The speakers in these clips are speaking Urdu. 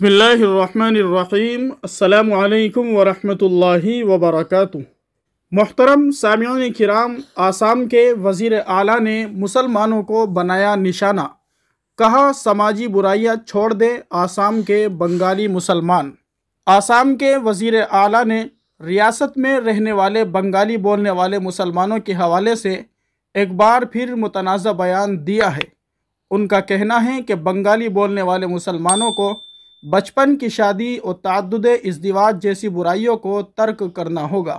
بسم اللہ الرحمن الرحیم السلام علیکم ورحمۃ وبرکاتہ۔ محترم سامعین کرام، آسام کے وزیر اعلیٰ نے مسلمانوں کو بنایا نشانہ، کہا سماجی برائیاں چھوڑ دیں آسام کے بنگالی مسلمان۔ آسام کے وزیر اعلیٰ نے ریاست میں رہنے والے بنگالی بولنے والے مسلمانوں کے حوالے سے ایک بار پھر متنازع بیان دیا ہے۔ ان کا کہنا ہے کہ بنگالی بولنے والے مسلمانوں کو بچپن کی شادی اور تعدد ازدواج جیسی برائیوں کو ترک کرنا ہوگا،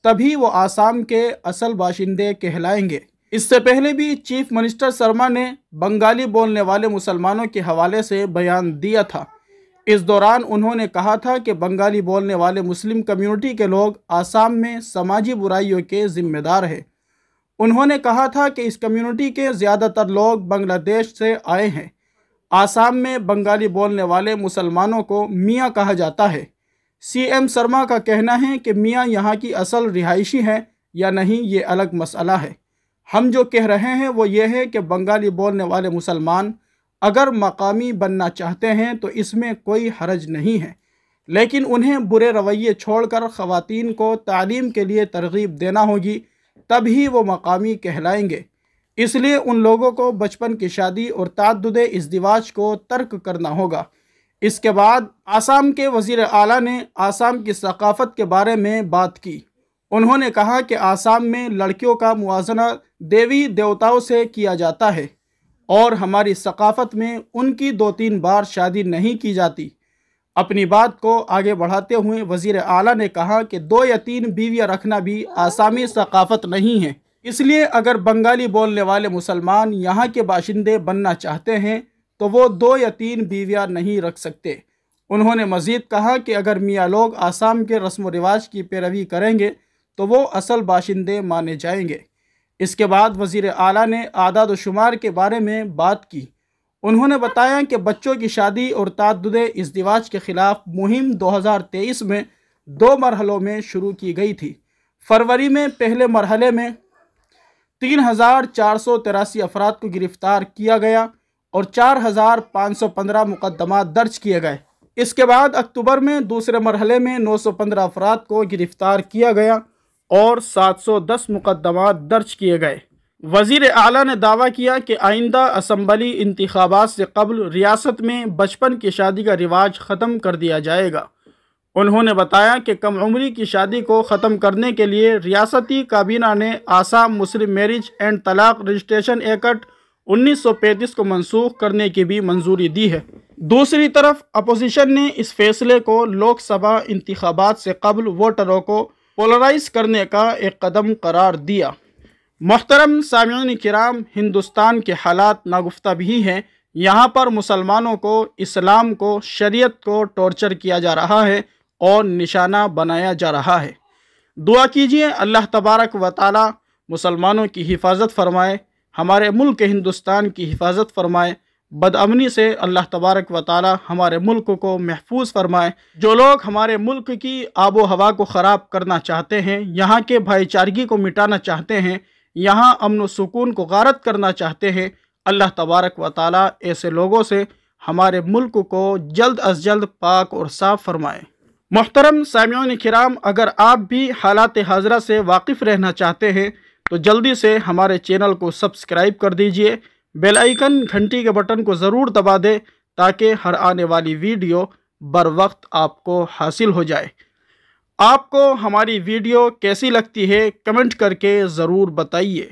تبھی وہ آسام کے اصل باشندے کہلائیں گے۔ اس سے پہلے بھی چیف منسٹر سرما نے بنگالی بولنے والے مسلمانوں کے حوالے سے بیان دیا تھا۔ اس دوران انہوں نے کہا تھا کہ بنگالی بولنے والے مسلم کمیونٹی کے لوگ آسام میں سماجی برائیوں کے ذمہ دار ہیں۔ انہوں نے کہا تھا کہ اس کمیونٹی کے زیادہ تر لوگ بنگلہ دیش سے آئے ہیں۔ آسام میں بنگالی بولنے والے مسلمانوں کو میاں کہا جاتا ہے۔ سی ایم سرما کا کہنا ہے کہ میاں یہاں کی اصل رہائشی ہیں یا نہیں یہ الگ مسئلہ ہے۔ ہم جو کہہ رہے ہیں وہ یہ ہے کہ بنگالی بولنے والے مسلمان اگر مقامی بننا چاہتے ہیں تو اس میں کوئی حرج نہیں ہے، لیکن انہیں برے رویے چھوڑ کر خواتین کو تعلیم کے لیے ترغیب دینا ہوگی، تب ہی وہ مقامی کہلائیں گے۔ اس لیے ان لوگوں کو بچپن کی شادی اور تعدد ازدواج کو ترک کرنا ہوگا۔ اس کے بعد آسام کے وزیر اعلیٰ نے آسام کی ثقافت کے بارے میں بات کی۔ انہوں نے کہا کہ آسام میں لڑکیوں کا موازنہ دیوی دیوتاؤں سے کیا جاتا ہے اور ہماری ثقافت میں ان کی 2-3 بار شادی نہیں کی جاتی۔ اپنی بات کو آگے بڑھاتے ہوئے وزیر اعلیٰ نے کہا کہ 2 یا 3 بیویاں رکھنا بھی آسامی ثقافت نہیں ہے۔ اس لیے اگر بنگالی بولنے والے مسلمان یہاں کے باشندے بننا چاہتے ہیں تو وہ 2 یا 3 بیویاں نہیں رکھ سکتے۔ انہوں نے مزید کہا کہ اگر میاں لوگ آسام کے رسم و رواج کی پیروی کریں گے تو وہ اصل باشندے مانے جائیں گے۔ اس کے بعد وزیر اعلیٰ نے اعداد و شمار کے بارے میں بات کی۔ انہوں نے بتایا کہ بچوں کی شادی اور تعدد ازدواج کے خلاف مہم 2023 میں 2 مرحلوں میں شروع کی گئی تھی۔ فروری میں پہلے مرحلے میں 3,483 افراد کو گرفتار کیا گیا اور 4,515 مقدمات درج کیے گئے۔ اس کے بعد اکتوبر میں دوسرے مرحلے میں 915 افراد کو گرفتار کیا گیا اور 710 مقدمات درج کیے گئے۔ وزیر اعلیٰ نے دعویٰ کیا کہ آئندہ اسمبلی انتخابات سے قبل ریاست میں بچپن کی شادی کا رواج ختم کر دیا جائے گا۔ انہوں نے بتایا کہ کم عمری کی شادی کو ختم کرنے کے لیے ریاستی کابینہ نے آسام مسلم میرج اینڈ طلاق رجسٹریشن ایکٹ 1935 کو منسوخ کرنے کی بھی منظوری دی ہے۔ دوسری طرف اپوزیشن نے اس فیصلے کو لوک سبھا انتخابات سے قبل ووٹروں کو پولرائز کرنے کا ایک قدم قرار دیا۔ محترم سامعین کرام، ہندوستان کے حالات ناگفتہ بھی ہیں۔ یہاں پر مسلمانوں کو، اسلام کو، شریعت کو ٹارچر کیا جا رہا ہے اور نشانہ بنایا جا رہا ہے۔ دعا کیجئے اللہ تبارک و تعالی مسلمانوں کی حفاظت فرمائے، ہمارے ملک ہندوستان کی حفاظت فرمائے، بدامنی سے اللہ تبارک و تعالی ہمارے ملک کو محفوظ فرمائے۔ جو لوگ ہمارے ملک کی آب و ہوا کو خراب کرنا چاہتے ہیں، یہاں کے بھائی چارگی کو مٹانا چاہتے ہیں، یہاں امن و سکون کو غارت کرنا چاہتے ہیں، اللہ تبارک و تعالی ایسے لوگوں سے ہمارے ملک کو جلد از جلد پاک اور صاف فرمائے۔ محترم سامعین کرام، اگر آپ بھی حالات حاضرہ سے واقف رہنا چاہتے ہیں تو جلدی سے ہمارے چینل کو سبسکرائب کر دیجئے، بیل آئیکن گھنٹی کے بٹن کو ضرور دبا دیں تاکہ ہر آنے والی ویڈیو بر وقت آپ کو حاصل ہو جائے۔ آپ کو ہماری ویڈیو کیسی لگتی ہے کمنٹ کر کے ضرور بتائیے۔